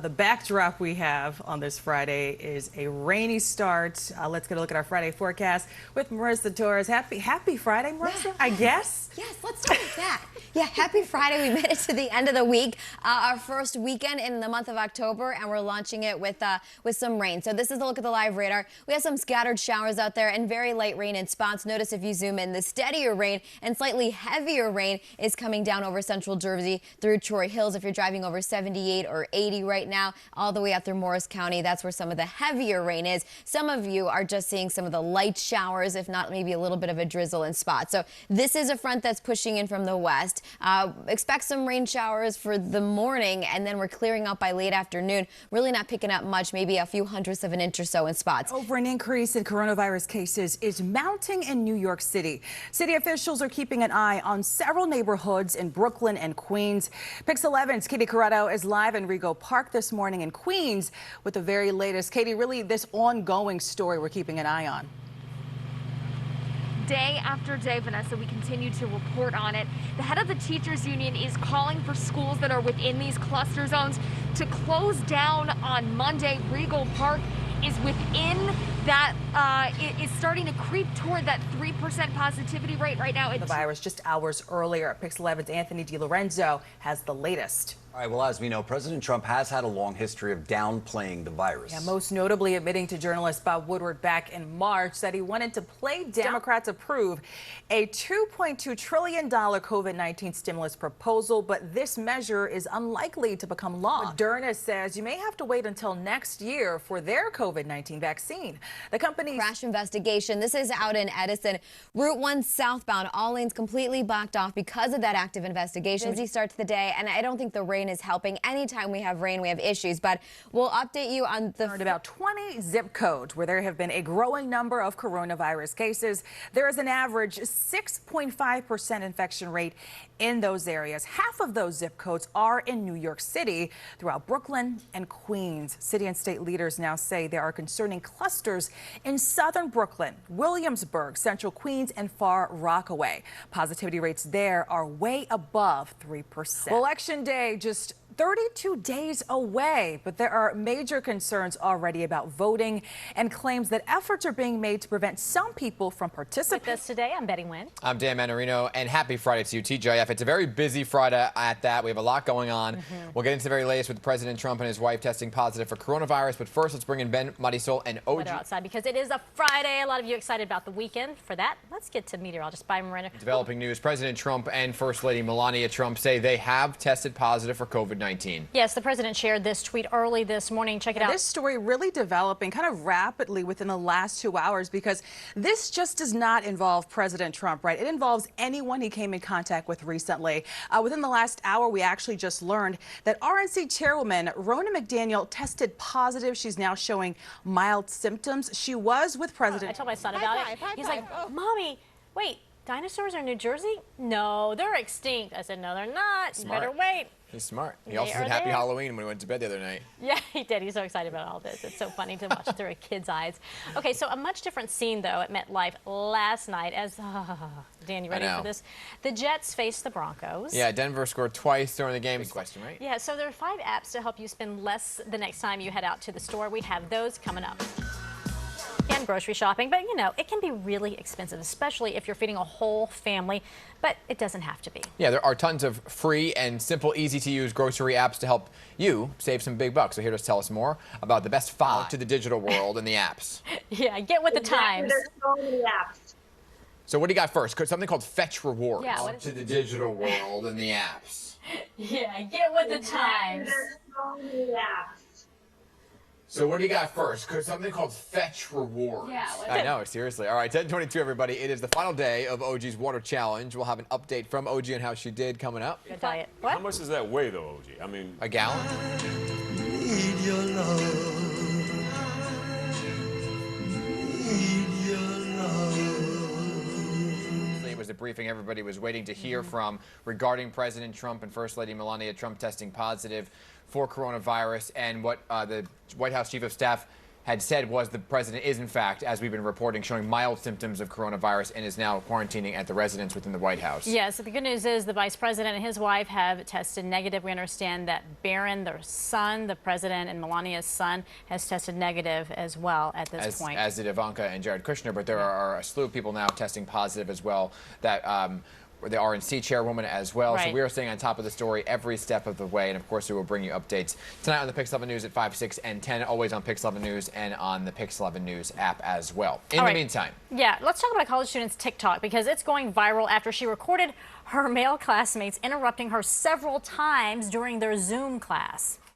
The backdrop we have on this Friday is a rainy start. Let's get a look at our Friday forecast with Marissa Torres. Happy Friday, Marissa, I guess? Yes, let's start with that. Yeah, happy Friday. We made it to the end of the week, our first weekend in the month of October, and we're launching it with some rain. So this is a look at the live radar. We have some scattered showers out there and very light rain in spots. Notice if you zoom in, the steadier rain and slightly heavier rain is coming down over central Jersey through Troy Hills. If you're driving over 78 or 80 right now, all the way out through Morris County, that's where some of the heavier rain is. Some of you are just seeing some of the light showers, if not maybe a little bit of a drizzle in spots. So this is a front that's pushing in from the west. Expect some rain showers for the morning, and then we're clearing up by late afternoon. Really not picking up much, maybe a few hundredths of an inch or so in spots. Over an increase in coronavirus cases is mounting in New York City. City officials are keeping an eye on several neighborhoods in Brooklyn and Queens. Pix 11's Katie Corrado is live in Rego Park this morning in Queens with the very latest. Katie, really this ongoing story we're keeping an eye on. Day after day, Vanessa, we continue to report on it. The head of the teachers union is calling for schools that are within these cluster zones to close down on Monday. Rego Park is within that, it is starting to creep toward that 3% positivity rate right now. The virus just hours earlier. Pix 11's Anthony DiLorenzo has the latest. All right, well, as we know, President Trump has had a long history of downplaying the virus. Yeah, most notably admitting to journalist Bob Woodward back in March that he wanted to play Democrats approve a $2.2 trillion COVID-19 stimulus proposal, but this measure is unlikely to become law. Moderna says you may have to wait until next year for their COVID-19 vaccine. The company's crash investigation. This is out in Edison. Route 1 southbound, all lanes completely blocked off because of that active investigation. Busy start to the day, and I don't think the rain is helping. Anytime we have rain, we have issues, but we'll update you on the about 20 zip codes where there have been a growing number of coronavirus cases. There is an average 6.5% infection rate in those areas. Half of those zip codes are in New York City, throughout Brooklyn and Queens. City and state leaders now say there are concerning clusters in southern Brooklyn, Williamsburg, central Queens, and Far Rockaway. Positivity rates there are way above 3%. Election day just 32 days away, but there are major concerns already about voting and claims that efforts are being made to prevent some people from participating. With us today, I'm Nguyen. I'm Dan Manarino, and happy Friday to you, TJF. It's a very busy Friday at that. We have a lot going on. We'll get into the very latest with President Trump and his wife testing positive for coronavirus, but first let's bring in Ben, Marisol, and OG. Weather outside because it is a Friday. A lot of you excited about the weekend. For that, let's get to meteorologist by Miranda. Developing news, President Trump and First Lady Melania Trump say they have tested positive for COVID-19. Yes, the president shared this tweet early this morning. Check it out. This story really developing kind of rapidly within the last 2 hours because this just does not involve President Trump, right? It involves anyone he came in contact with recently. Within the last hour, we actually just learned that RNC chairwoman Ronna McDaniel tested positive. She's now showing mild symptoms. She was with President. I told my son about it. He's like, Mommy, wait, dinosaurs are in New Jersey? No, they're extinct. I said, no, they're not. Smart. You better wait. He's smart. He also said Happy Halloween when he went to bed the other night. Yeah, he did. He's so excited about all this. It's so funny to watch through a kid's eyes. Okay, so a much different scene, though, at MetLife last night as, Dan, you ready for this? The Jets faced the Broncos. Yeah, Denver scored twice during the game. Big question, right? Yeah, so there are 5 apps to help you spend less the next time you head out to the store. We have those coming up. And grocery shopping, but you know, it can be really expensive, especially if you're feeding a whole family, but it doesn't have to be. Yeah, there are tons of free and simple, easy to use grocery apps to help you save some big bucks. So here to tell us more about the best 5 to the digital world and the apps. Yeah, get with the times. There's so many apps. So what do you got first? Something called Fetch Rewards. Yeah, what is to the digital world and the apps. Yeah, get with the times. There's so many apps. So what do you got first? Something called Fetch Rewards. Yeah, I know, seriously. All right, 10:22, everybody. It is the final day of OG's Water Challenge. We'll have an update from OG on how she did coming up. Good diet. How What? much does that weigh, though, OG? I mean, A gallon? Need your love. Need your love. It was the briefing everybody was waiting to hear from regarding President Trump and First Lady Melania Trump testing positive for coronavirus and what the White House Chief of Staff had said was the president is, in fact, as we've been reporting, showing mild symptoms of coronavirus and is now quarantining at the residence within the White House. Yeah, so the good news is the vice president and his wife have tested negative. We understand that Barron, their son, the president, and Melania's son, has tested negative as well at this point. As did Ivanka and Jared Kushner, but there are a slew of people now testing positive as well. That the RNC chairwoman as well. Right. So we are staying on top of the story every step of the way, and of course we will bring you updates tonight on the Pix 11 News at 5, 6, and 10, always on Pix 11 News and on the Pix 11 News app as well. In the meantime. Yeah, let's talk about college students' TikTok, because it's going viral after she recorded her male classmates interrupting her several times during their Zoom class.